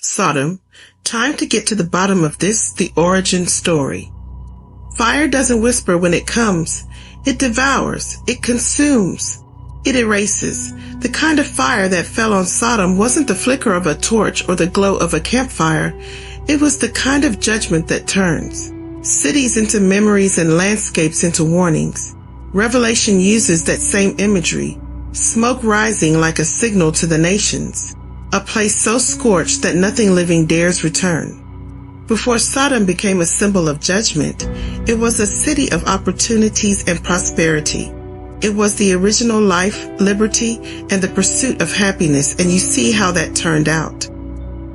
Sodom. Time to get to the bottom of this, the origin story. Fire doesn't whisper when it comes. It devours. It consumes. It erases. The kind of fire that fell on Sodom wasn't the flicker of a torch or the glow of a campfire. It was the kind of judgment that turns cities into memories and landscapes into warnings. Revelation uses that same imagery, smoke rising like a signal to the nations, a place so scorched that nothing living dares return. Before Sodom became a symbol of judgment, it was a city of opportunities and prosperity. It was the original life, liberty, and the pursuit of happiness, and you see how that turned out.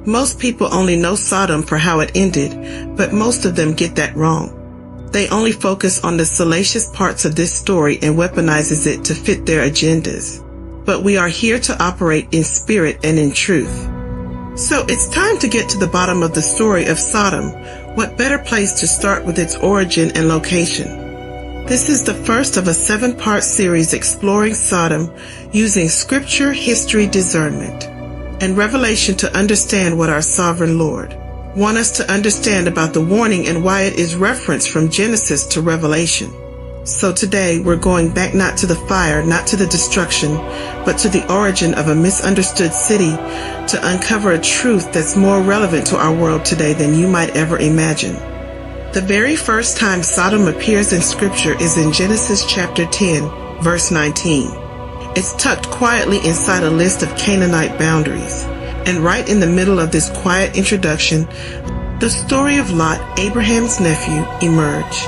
Most people only know Sodom for how it ended, but most of them get that wrong. They only focus on the salacious parts of this story and weaponizes it to fit their agendas. But we are here to operate in spirit and in truth. So it's time to get to the bottom of the story of Sodom. What better place to start with its origin and location? This is the first of a 7-part series exploring Sodom using scripture, history, discernment, and revelation to understand what our sovereign Lord wants us to understand about the warning and why it is referenced from Genesis to Revelation. So today we're going back not to the fire, not to the destruction, but to the origin of a misunderstood city to uncover a truth that's more relevant to our world today than you might ever imagine. The very first time Sodom appears in Scripture is in Genesis chapter 10, verse 19. It's tucked quietly inside a list of Canaanite boundaries. And right in the middle of this quiet introduction, the story of Lot, Abraham's nephew, emerge.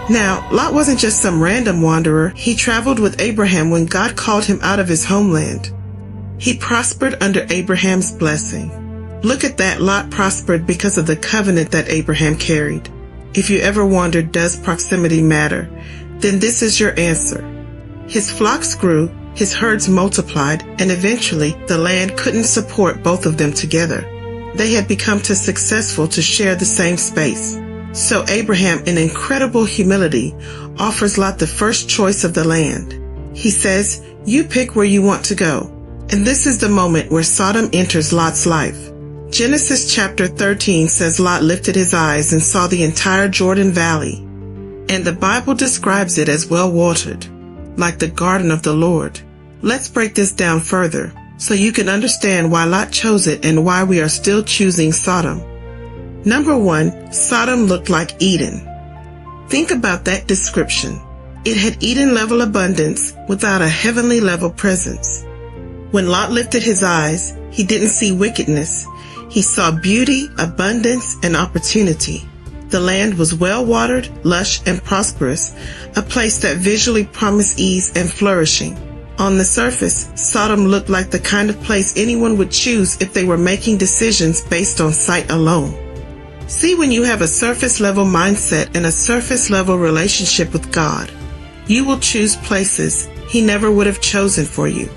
Now, Lot wasn't just some random wanderer. He traveled with Abraham when God called him out of his homeland. He prospered under Abraham's blessing. Look at that, Lot prospered because of the covenant that Abraham carried. If you ever wondered, does proximity matter? Then this is your answer. His flocks grew, his herds multiplied, and eventually the land couldn't support both of them together. They had become too successful to share the same space. So Abraham, in incredible humility, offers Lot the first choice of the land. He says, "You pick where you want to go." And this is the moment where Sodom enters Lot's life. Genesis chapter 13 says Lot lifted his eyes and saw the entire Jordan Valley. And the Bible describes it as well-watered, like the garden of the Lord. Let's break this down further so you can understand why Lot chose it and why we are still choosing Sodom. Number 1, Sodom looked like Eden. Think about that description. It had Eden-level abundance without a heavenly-level presence. When Lot lifted his eyes, he didn't see wickedness. He saw beauty, abundance, and opportunity. The land was well-watered, lush, and prosperous, a place that visually promised ease and flourishing. On the surface, Sodom looked like the kind of place anyone would choose if they were making decisions based on sight alone. See, when you have a surface-level mindset and a surface-level relationship with God, you will choose places He never would have chosen for you.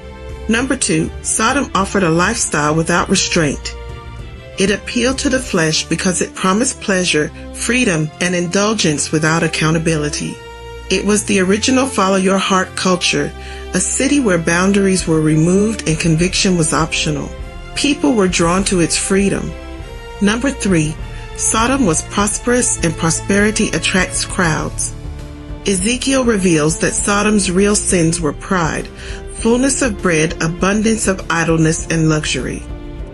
Number 2, Sodom offered a lifestyle without restraint. It appealed to the flesh because it promised pleasure, freedom, and indulgence without accountability. It was the original follow-your-heart culture, a city where boundaries were removed and conviction was optional. People were drawn to its freedom. Number 3, Sodom was prosperous and prosperity attracts crowds. Ezekiel reveals that Sodom's real sins were pride, fullness of bread, abundance of idleness, and luxury.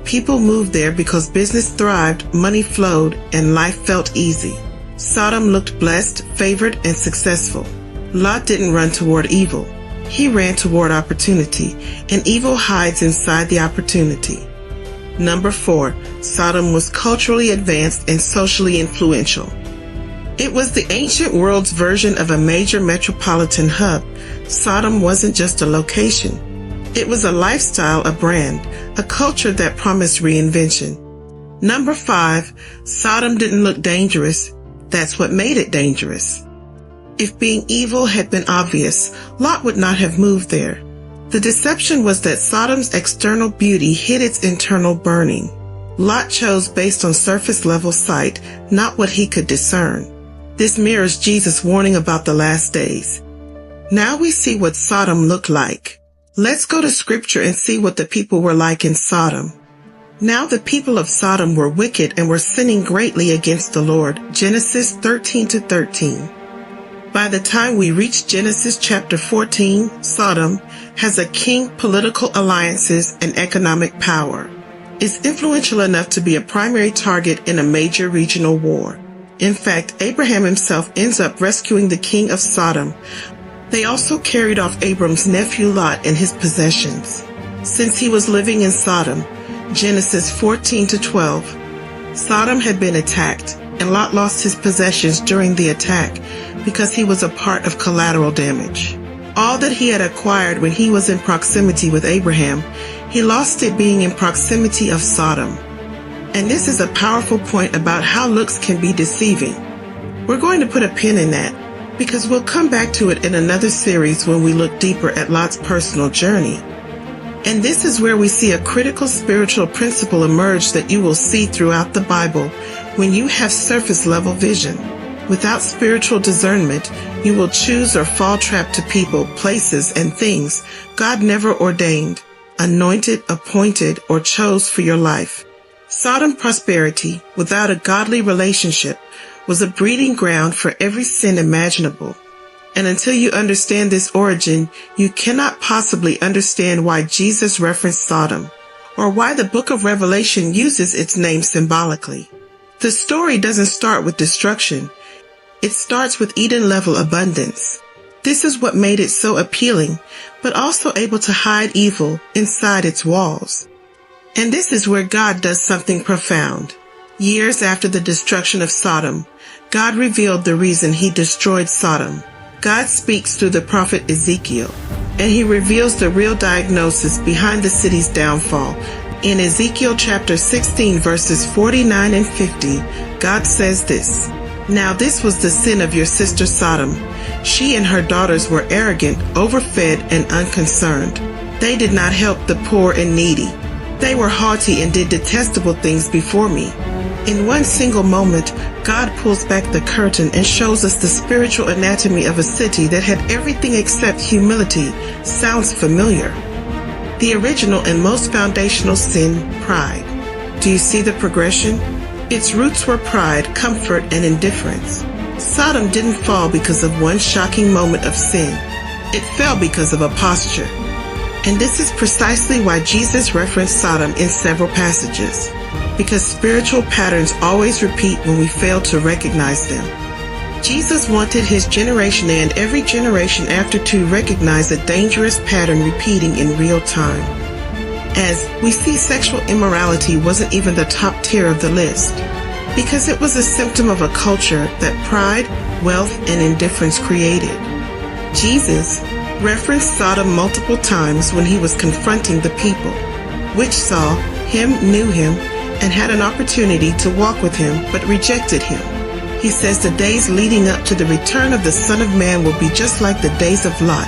People moved there because business thrived, money flowed, and life felt easy. Sodom looked blessed, favored, and successful. Lot didn't run toward evil. He ran toward opportunity, and evil hides inside the opportunity. Number 4, Sodom was culturally advanced and socially influential. It was the ancient world's version of a major metropolitan hub. Sodom wasn't just a location. It was a lifestyle, a brand, a culture that promised reinvention. Number 5, Sodom didn't look dangerous. That's what made it dangerous. If being evil had been obvious, Lot would not have moved there. The deception was that Sodom's external beauty hid its internal burning. Lot chose based on surface-level sight, not what he could discern. This mirrors Jesus' warning about the last days. Now we see what Sodom looked like. Let's go to Scripture and see what the people were like in Sodom. Now the people of Sodom were wicked and were sinning greatly against the Lord. Genesis 13-13. By the time we reach Genesis chapter 14, Sodom has a king, political alliances, and economic power. It's influential enough to be a primary target in a major regional war. In fact, Abraham himself ends up rescuing the king of Sodom. They also carried off Abram's nephew Lot and his possessions. Since he was living in Sodom, Genesis 14-12, Sodom had been attacked, and Lot lost his possessions during the attack because he was a part of collateral damage. All that he had acquired when he was in proximity with Abraham, he lost it being in proximity of Sodom. And this is a powerful point about how looks can be deceiving. We're going to put a pin in that because we'll come back to it in another series when we look deeper at Lot's personal journey. And this is where we see a critical spiritual principle emerge that you will see throughout the Bible when you have surface level vision. Without spiritual discernment, you will choose or fall trap to people, places, and things God never ordained, anointed, appointed, or chose for your life. Sodom prosperity, without a godly relationship, was a breeding ground for every sin imaginable. And until you understand this origin, you cannot possibly understand why Jesus referenced Sodom, or why the book of Revelation uses its name symbolically. The story doesn't start with destruction. It starts with Eden-level abundance. This is what made it so appealing, but also able to hide evil inside its walls. And this is where God does something profound. Years after the destruction of Sodom, God revealed the reason he destroyed Sodom. God speaks through the prophet Ezekiel, and he reveals the real diagnosis behind the city's downfall. In Ezekiel chapter 16, verses 49 and 50, God says this, "Now this was the sin of your sister Sodom. She and her daughters were arrogant, overfed, and unconcerned. They did not help the poor and needy. They were haughty and did detestable things before me." In one single moment, God pulls back the curtain and shows us the spiritual anatomy of a city that had everything except humility. Sounds familiar. The original and most foundational sin, pride. Do you see the progression? Its roots were pride, comfort, and indifference. Sodom didn't fall because of one shocking moment of sin. It fell because of a posture. And this is precisely why Jesus referenced Sodom in several passages. Because spiritual patterns always repeat when we fail to recognize them. Jesus wanted his generation and every generation after to recognize a dangerous pattern repeating in real time. As we see, sexual immorality wasn't even the top tier of the list, because it was a symptom of a culture that pride, wealth, and indifference created. Jesus referenced Sodom multiple times when he was confronting the people, which saw him, knew him, and had an opportunity to walk with him, but rejected him. He says the days leading up to the return of the Son of Man will be just like the days of Lot.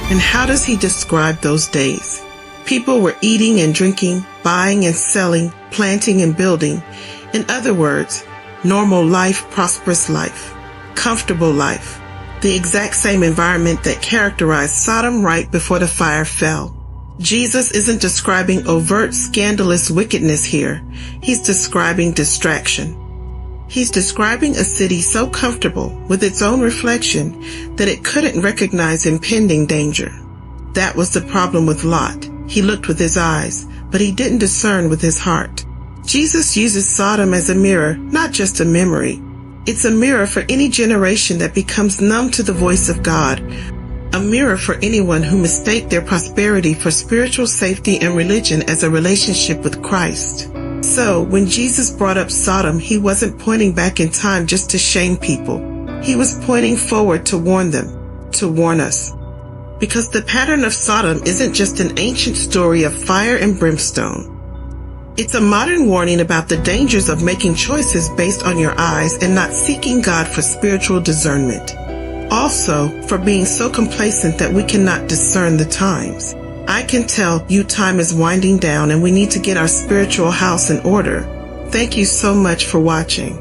And how does he describe those days? People were eating and drinking, buying and selling, planting and building. In other words, normal life, prosperous life, comfortable life. The exact same environment that characterized Sodom right before the fire fell. Jesus isn't describing overt, scandalous wickedness here. He's describing distraction. He's describing a city so comfortable with its own reflection that it couldn't recognize impending danger. That was the problem with Lot. He looked with his eyes, but he didn't discern with his heart. Jesus uses Sodom as a mirror, not just a memory. It's a mirror for any generation that becomes numb to the voice of God. A mirror for anyone who mistake their prosperity for spiritual safety and religion as a relationship with Christ. So, when Jesus brought up Sodom, he wasn't pointing back in time just to shame people. He was pointing forward to warn them, to warn us. Because the pattern of Sodom isn't just an ancient story of fire and brimstone. It's a modern warning about the dangers of making choices based on your eyes and not seeking God for spiritual discernment. Also, for being so complacent that we cannot discern the times. I can tell you time is winding down and we need to get our spiritual house in order. Thank you so much for watching.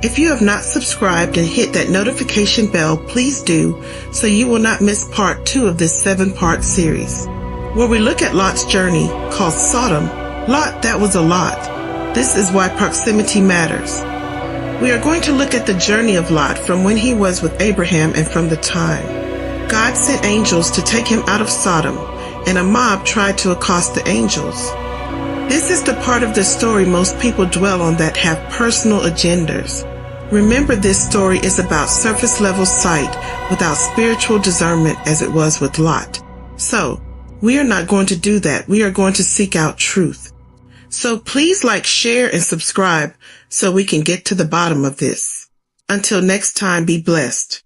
If you have not subscribed and hit that notification bell, please do, so you will not miss part 2 of this 7-part series, where we look at Lot's journey, called Sodom, Lot, that was a lot. This is why proximity matters. We are going to look at the journey of Lot from when he was with Abraham and from the time God sent angels to take him out of Sodom, and a mob tried to accost the angels. This is the part of the story most people dwell on that have personal agendas. Remember, this story is about surface-level sight without spiritual discernment as it was with Lot. So, we are not going to do that. We are going to seek out truth. So please like, share, and subscribe so we can get to the bottom of this. Until next time, be blessed.